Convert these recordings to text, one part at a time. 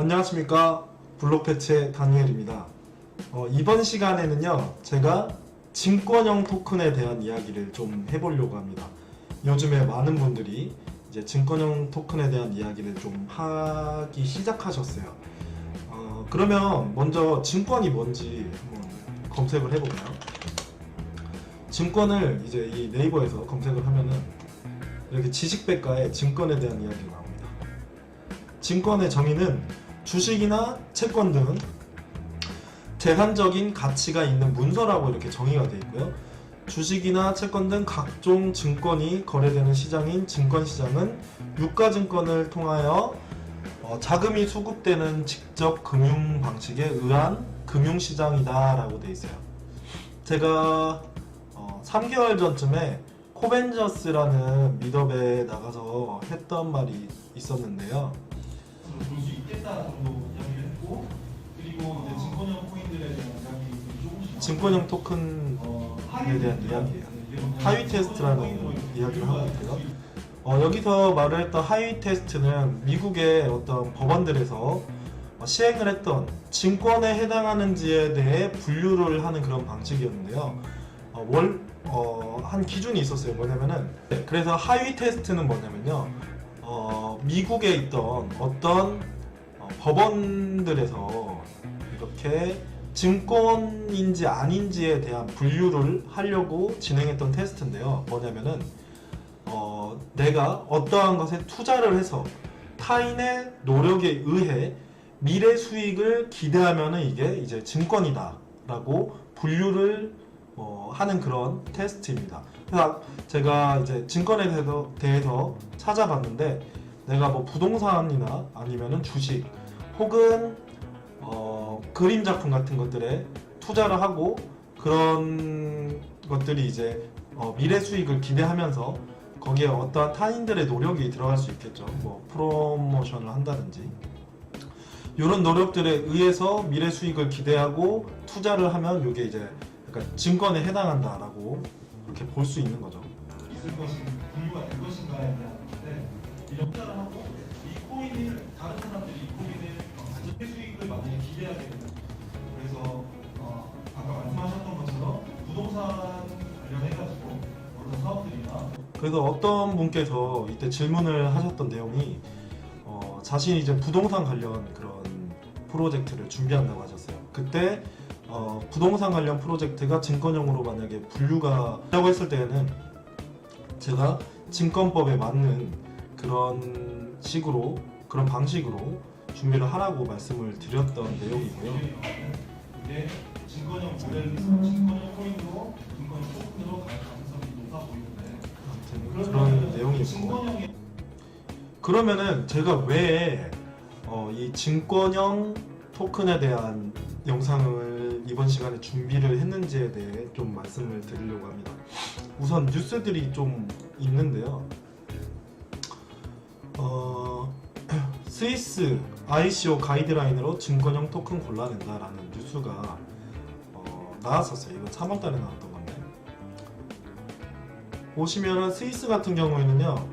안녕하십니까, 블록패치의 다니엘입니다. 이번 시간에는요, 제가 증권형 토큰에 대한 이야기를 좀 해보려고 합니다. 요즘에 많은 분들이 이제 증권형 토큰에 대한 이야기를 좀 하기 시작하셨어요. 그러면 먼저 증권이 뭔지 한번 검색을 해볼까요? 증권을 이제 이 네이버에서 검색을 하면은 이렇게 지식백과에 증권에 대한 이야기가 나옵니다. 증권의 정의는 주식이나 채권 등 재산적인 가치가 있는 문서라고 이렇게 정의가 되어 있고요. 주식이나 채권 등 각종 증권이 거래되는 시장인 증권시장은 유가증권을 통하여 자금이 수급되는 직접 금융 방식에 의한 금융시장이다 라고 되어 있어요. 제가 3개월 전쯤에 코벤저스라는 미더에 나가서 했던 말이 있었는데요. 볼 수 있겠다 정도 이야기를 했고, 그리고 이제 증권형 코인들에 대한 이야기 조금씩 증권형 토큰에 대한 이야기예요. 하위 테스트라는 이야기를 하고 있고요. 여기서 말을 했던 하위 테스트는 미국의 어떤 법원들에서 시행을 했던 증권에 해당하는지에 대해 분류를 하는 그런 방식이었는데요. 한 기준이 있었어요. 뭐냐면은, 그래서 하위 테스트는 뭐냐면요, 미국에 있던 어떤 법원들에서 이렇게 증권인지 아닌지에 대한 분류를 하려고 진행했던 테스트인데요. 뭐냐면은 내가 어떠한 것에 투자를 해서 타인의 노력에 의해 미래 수익을 기대하면은 이게 이제 증권이다 라고 분류를 하는 그런 테스트입니다. 그래서 제가 이제 증권에 대해서 찾아봤는데, 내가 뭐 부동산이나 아니면은 주식 혹은 그림 작품 같은 것들에 투자를 하고 그런 것들이 이제 미래 수익을 기대하면서 거기에 어떠한 타인들의 노력이 들어갈 수 있겠죠. 뭐 프로모션을 한다든지 이런 노력들에 의해서 미래 수익을 기대하고 투자를 하면 이게 이제 약간 증권에 해당한다라고 이렇게 볼 수 있는 거죠. 있을 것인 분류가 될 것인가에 대한 건데, 이런 투자를 하고 이 코인을 다른 사람들이 이 코인을 가진 수익을 만약에 기대하게 된다. 그래서 아까 말씀하셨던 것처럼 부동산 관련해가지고 어떤 사업들이나, 그래서 어떤 분께서 이때 질문을 하셨던 내용이 자신이 이제 부동산 관련 그런 프로젝트를 준비한다고 하셨어요. 그때 부동산 관련 프로젝트가 증권형으로 만약에 분류가 라고 했을 때에는 제가 증권법에 맞는 그런 식으로, 그런 방식으로 준비를 하라고 말씀을 드렸던 내용이고요. 이게 증권형 모델에서 증권형 코인으로 증권형 토큰으로 갈 가능성이 높아 보이는데, 아무튼 그런 내용이고, 증권형의 그러면은 제가 왜 이 증권형 토큰에 대한 영상을 이번 시간에 준비를 했는지에 대해 좀 말씀을 드리려고 합니다. 우선 뉴스들이 좀 있는데요. 스위스 ICO 가이드라인으로 증권형 토큰 골라낸다라는 뉴스가 나왔었어요. 이건 3월달에 나왔던 건데, 보시면은 스위스 같은 경우에는요,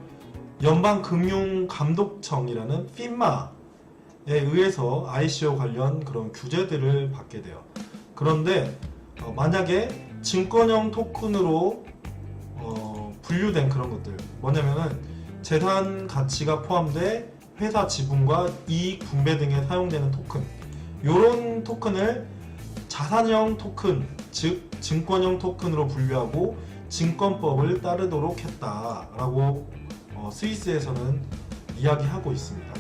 연방금융감독청이라는 FINMA에 의해서 ICO 관련 그런 규제들을 받게 돼요. 그런데 만약에 증권형 토큰으로 분류된 그런 것들, 뭐냐면은 재산 가치가 포함돼 회사 지분과 이익 분배 등에 사용되는 토큰, 이런 토큰을 자산형 토큰, 즉 증권형 토큰으로 분류하고 증권법을 따르도록 했다라고 스위스에서는 이야기하고 있습니다.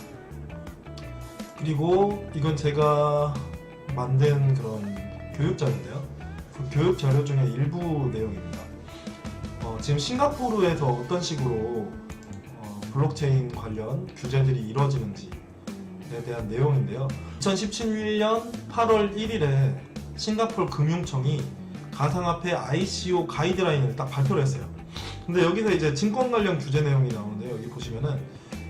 그리고 이건 제가 만든 그런 교육자료인데요. 그 교육자료 중에 일부 내용입니다. 지금 싱가포르에서 어떤 식으로 블록체인 관련 규제들이 이루어지는지에 대한 내용인데요. 2017년 8월 1일에 싱가포르 금융청이 가상화폐 ICO 가이드라인을 딱 발표를 했어요. 근데 여기서 이제 증권 관련 규제 내용이 나오는데요. 여기 보시면은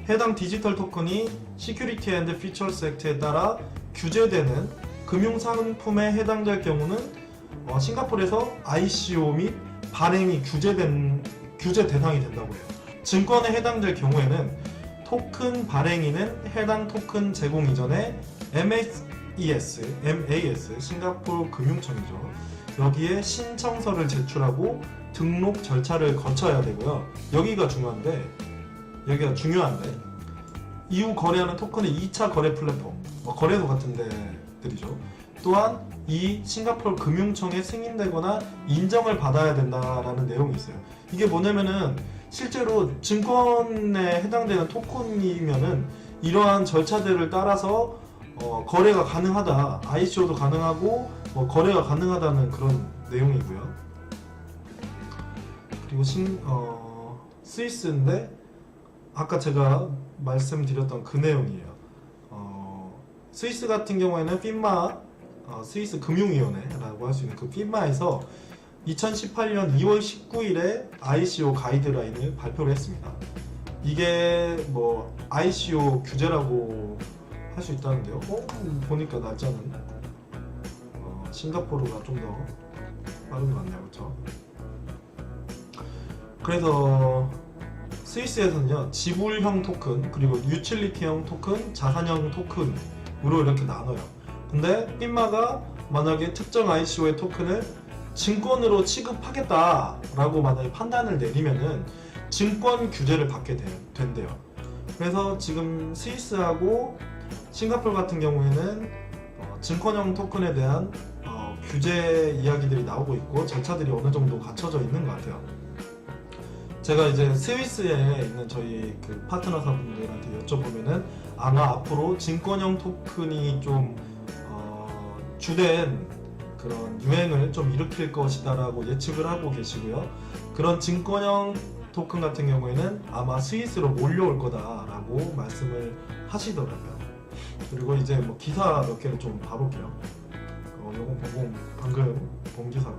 해당 디지털 토큰이 시큐리티 앤드 피처스 액트에 따라 규제되는 금융 상품에 해당될 경우는 싱가포르에서 ICO 및 발행이 규제 대상이 된다고 해요. 증권에 해당될 경우에는 토큰 발행인은 해당 토큰 제공 이전에 MAS 싱가포르 금융청이죠. 여기에 신청서를 제출하고 등록 절차를 거쳐야 되고요. 여기가 중요한데 이후 거래하는 토큰의 2차 거래 플랫폼, 거래소 같은 데들이죠. 또한 이 싱가포르 금융청에 승인되거나 인정을 받아야 된다라는 내용이 있어요. 이게 뭐냐면은 실제로 증권에 해당되는 토큰이면은 이러한 절차들을 따라서 거래가 가능하다, ICO도 가능하고 거래가 가능하다는 그런 내용이고요. 그리고 스위스인데 아까 제가 말씀드렸던 그 내용이에요. 스위스 같은 경우에는 피마, 스위스 금융위원회라고 할 수 있는 그 피마에서 2018년 2월 19일에 ICO 가이드라인을 발표를 했습니다. 이게 뭐 ICO 규제라고 할 수 있다는데요. 보니까 날짜는 싱가포르가 좀 더 빠른 것 같네요. 그렇죠? 그래서 스위스에서는요, 지불형 토큰, 그리고 유틸리티형 토큰, 자산형 토큰으로 이렇게 나눠요. 근데 핀마가 만약에 특정 ICO의 토큰을 증권으로 취급하겠다라고 만약에 판단을 내리면은 증권 규제를 받게 된대요. 그래서 지금 스위스하고 싱가포르 같은 경우에는 증권형 토큰에 대한 규제 이야기들이 나오고 있고 절차들이 어느 정도 갖춰져 있는 것 같아요. 제가 이제 스위스에 있는 저희 그 파트너사분들한테 여쭤보면은 아마 앞으로 증권형 토큰이 좀 주된 그런 유행을 좀 일으킬 것이다라고 예측을 하고 계시고요. 그런 증권형 토큰 같은 경우에는 아마 스위스로 몰려올 거다라고 말씀을 하시더라고요. 그리고 이제 뭐 기사 몇 개를 좀 봐볼게요. 요거 방금 본 기사고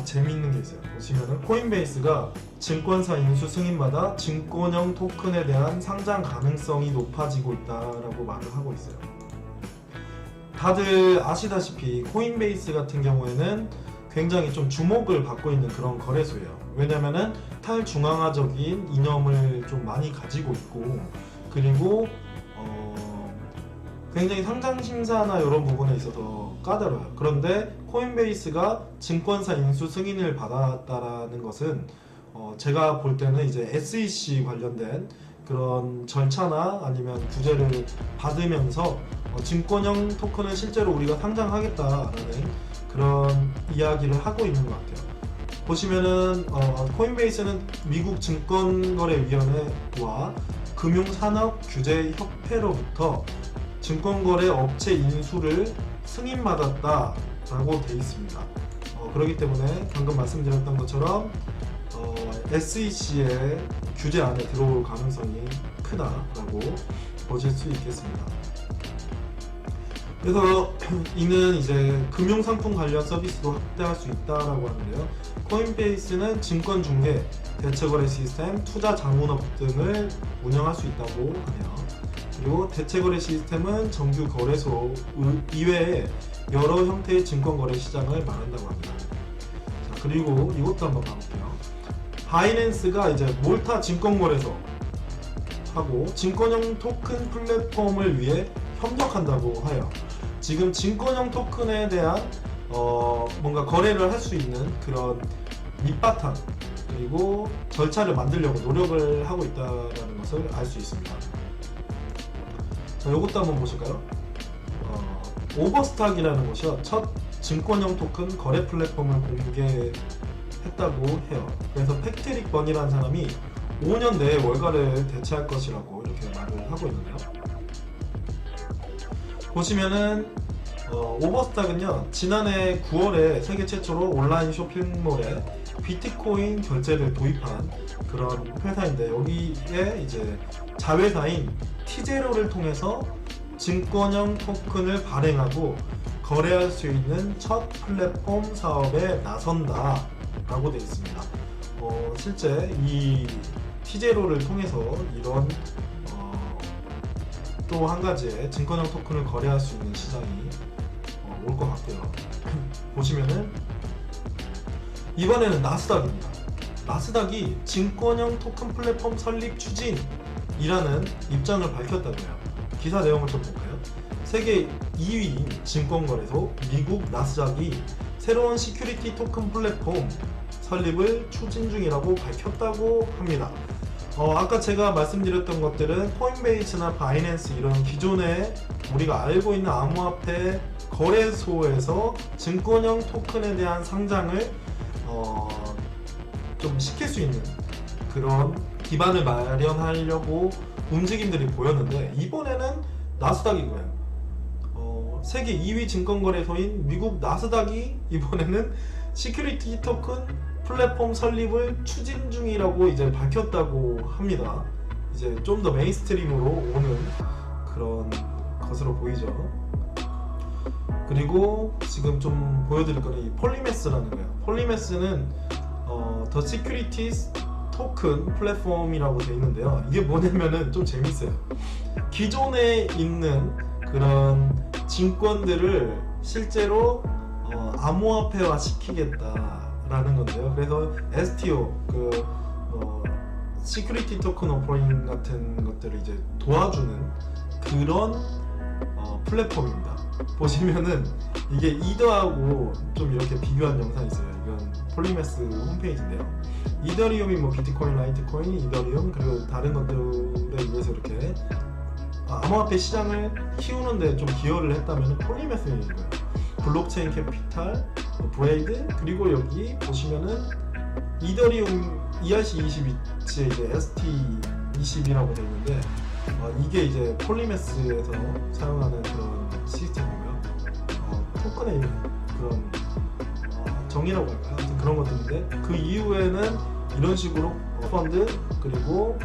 재미있는 게 있어요. 보시면은 코인베이스가 증권사 인수 승인마다 증권형 토큰에 대한 상장 가능성이 높아지고 있다라고 말을 하고 있어요. 다들 아시다시피 코인베이스 같은 경우에는 굉장히 좀 주목을 받고 있는 그런 거래소예요. 왜냐면은 탈중앙화적인 이념을 좀 많이 가지고 있고, 그리고 굉장히 상장 심사나 이런 부분에 있어서 까다로워요. 그런데 코인베이스가 증권사 인수 승인을 받았다라는 것은 제가 볼 때는 이제 SEC 관련된 그런 절차나 아니면 규제를 받으면서 증권형 토큰을 실제로 우리가 상장하겠다라는 그런 이야기를 하고 있는 것 같아요. 보시면은 코인베이스는 미국 증권거래위원회와 금융산업규제협회로부터 증권거래 업체 인수를 승인받았다라고 되어 있습니다. 그렇기 때문에 방금 말씀드렸던 것처럼 SEC의 규제 안에 들어올 가능성이 크다라고 보실 수 있겠습니다. 그래서 이는 이제 금융상품 관련 서비스도 확대할 수 있다라고 하는데요. 코인베이스는 증권 중개, 대체거래 시스템, 투자 자문업 등을 운영할 수 있다고 하네요. 그리고 대체거래 시스템은 정규 거래소 이외에 여러 형태의 증권거래 시장을 말한다고 합니다. 자, 그리고 이것도 한번 봐볼게요. 바이낸스가 이제 몰타 증권거래소 하고 증권형 토큰 플랫폼을 위해 협력한다고 해요. 지금 증권형 토큰에 대한 뭔가 거래를 할 수 있는 그런 밑바탕 그리고 절차를 만들려고 노력을 하고 있다는 것을 알 수 있습니다. 자, 이것도 한번 보실까요? 오버스탁이라는 곳이요, 첫 증권형 토큰 거래 플랫폼을 공개했다고 해요. 그래서 패트릭 번이라는 사람이 5년 내에 월가를 대체할 것이라고 이렇게 말을 하고 있는데요. 보시면은 오버스탁은요, 지난해 9월에 세계 최초로 온라인 쇼핑몰에 비트코인 결제를 도입한 그런 회사인데, 여기에 이제 자회사인 티제로를 통해서 증권형 토큰을 발행하고 거래할 수 있는 첫 플랫폼 사업에 나선다 라고 되어 있습니다. 실제 이 티제로를 통해서 이런 또 한 가지의 증권형 토큰을 거래할 수 있는 시장이 올 것 같고요. 보시면은 이번에는 나스닥입니다. 나스닥이 증권형 토큰 플랫폼 설립 추진이라는 입장을 밝혔다고요. 기사 내용을 좀 볼까요? 세계 2위 증권거래소 미국 나스닥이 새로운 시큐리티 토큰 플랫폼 설립을 추진 중이라고 밝혔다고 합니다. 아까 제가 말씀드렸던 것들은 코인베이스나 바이낸스 이런 기존에 우리가 알고 있는 암호화폐 거래소에서 증권형 토큰에 대한 상장을 좀 시킬 수 있는 그런 기반을 마련하려고 움직임들이 보였는데, 이번에는 나스닥인 거예요. 세계 2위 증권거래소인 미국 나스닥이 이번에는 시큐리티 토큰 플랫폼 설립을 추진 중이라고 이제 밝혔다고 합니다. 이제 좀 더 메인스트림으로 오는 그런 것으로 보이죠. 그리고 지금 좀 보여드릴 거는 이 폴리메스라는 거예요. 폴리메스는 더 시큐리티스 토큰 플랫폼이라고 되어 있는데요. 이게 뭐냐면은 좀 재밌어요. 기존에 있는 그런 증권들을 실제로 암호화폐화 시키겠다라는 건데요. 그래서 STO 시큐리티 토큰 오퍼링 같은 것들을 이제 도와주는 그런 플랫폼입니다. 보시면은 이게 이더하고 좀 이렇게 비교한 영상이 있어요. 이건 폴리메스 홈페이지인데요. 이더리움이 뭐 비트코인, 라이트코인, 이더리움 그리고 다른 것들에 의해서 이렇게 암호화폐 시장을 키우는데 좀 기여를 했다면 폴리메스인 거예요. 블록체인 캐피탈, 브레이드, 그리고 여기 보시면은 이더리움 ERC20 이제 ST20이라고 되어 있는데 이게 이제 폴리메스에서 사용하는 그런 시스템이고요. 토큰의 그런 정의라고 할까요? 아무튼 그런 것들인데, 그 이후에는 이런 식으로 펀드 그리고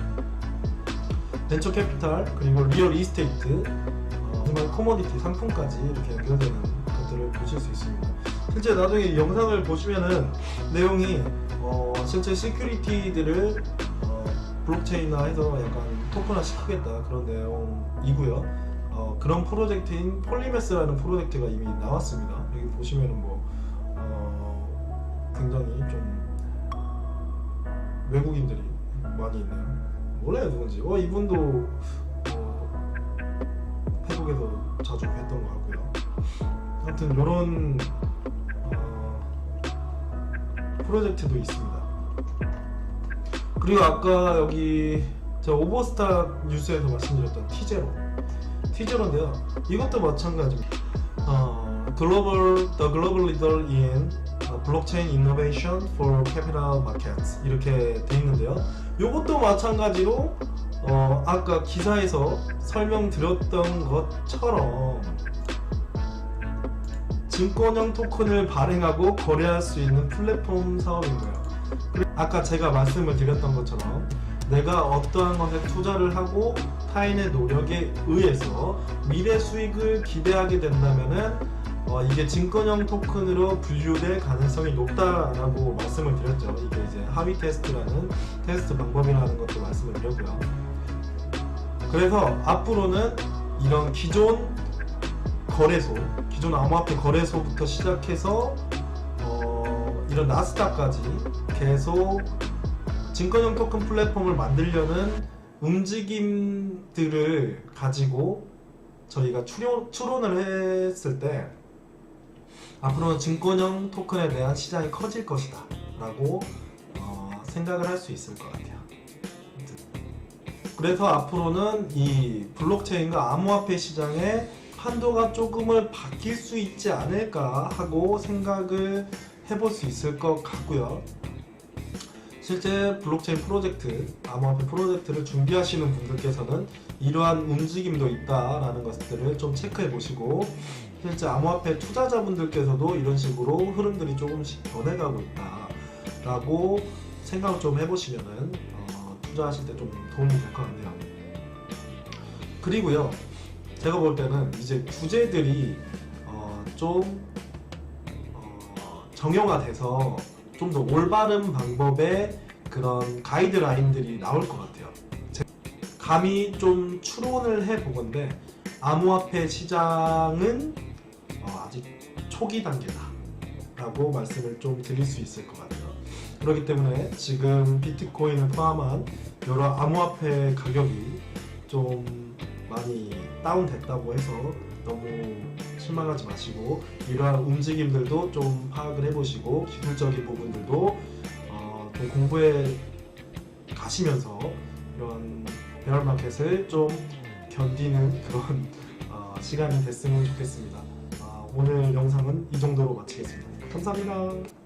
벤처 캐피탈 그리고 리얼 이스테이트 정말 커머디티 상품까지 이렇게 연결되는 것들을 보실 수 있습니다. 실제 나중에 영상을 보시면은 내용이 실제 시큐리티들을 블록체인화해서 약간 토큰화 시키겠다 그런 내용이고요. 그런 프로젝트인 폴리메스라는 프로젝트가 이미 나왔습니다. 여기 보시면은 뭐 굉장히 좀 외국인들이 많이 있네요. 몰라요 누군지. 이분도 태국에서 자주 뵀던 것 같고요. 아무튼 이런 프로젝트도 있습니다. 그리고 아까 여기 제가 오버스타 뉴스에서 말씀드렸던 T0인데요. 이것도 마찬가지입니다. The global leader in blockchain innovation for capital markets 이렇게 돼 있는데요. 이것도 마찬가지로 아까 기사에서 설명드렸던 것처럼 증권형 토큰을 발행하고 거래할 수 있는 플랫폼 사업인 거예요. 아까 제가 말씀을 드렸던 것처럼 내가 어떠한 것에 투자를 하고 타인의 노력에 의해서 미래 수익을 기대하게 된다면은 이게 증권형 토큰으로 분류될 가능성이 높다라고 말씀을 드렸죠. 이게 이제 하위 테스트라는 테스트 방법이라는 것도 말씀을 드렸고요. 그래서 앞으로는 이런 기존 거래소, 기존 암호화폐 거래소부터 시작해서 이런 나스닥까지 계속 증권형 토큰 플랫폼을 만들려는 움직임들을 가지고 저희가 추론을 했을 때 앞으로는 증권형 토큰에 대한 시장이 커질 것이다 라고 생각을 할 수 있을 것 같아요. 그래서 앞으로는 이 블록체인과 암호화폐 시장의 판도가 조금은 바뀔 수 있지 않을까 하고 생각을 해볼 수 있을 것 같고요. 실제 블록체인 프로젝트, 암호화폐 프로젝트를 준비하시는 분들께서는 이러한 움직임도 있다라는 것들을 좀 체크해 보시고, 실제 암호화폐 투자자분들께서도 이런 식으로 흐름들이 조금씩 변해가고 있다라고 생각을 좀 해보시면은 투자하실 때 좀 도움이 될 것 같네요. 그리고요, 제가 볼 때는 이제 규제들이 좀 정형화돼서 좀 더 올바른 방법의 그런 가이드라인들이 나올 것 같아요. 감히 좀 추론을 해보건데 암호화폐 시장은 아직 초기 단계다 라고 말씀을 좀 드릴 수 있을 것 같아요. 그렇기 때문에 지금 비트코인을 포함한 여러 암호화폐 가격이 좀 많이 다운됐다고 해서 너무 실망하지 마시고 이러한 움직임들도 좀 파악을 해보시고 기술적인 부분들도 좀 공부해 가시면서 이런 베어마켓을 좀 견디는 그런 시간이 됐으면 좋겠습니다. 오늘 영상은 이 정도로 마치겠습니다. 감사합니다.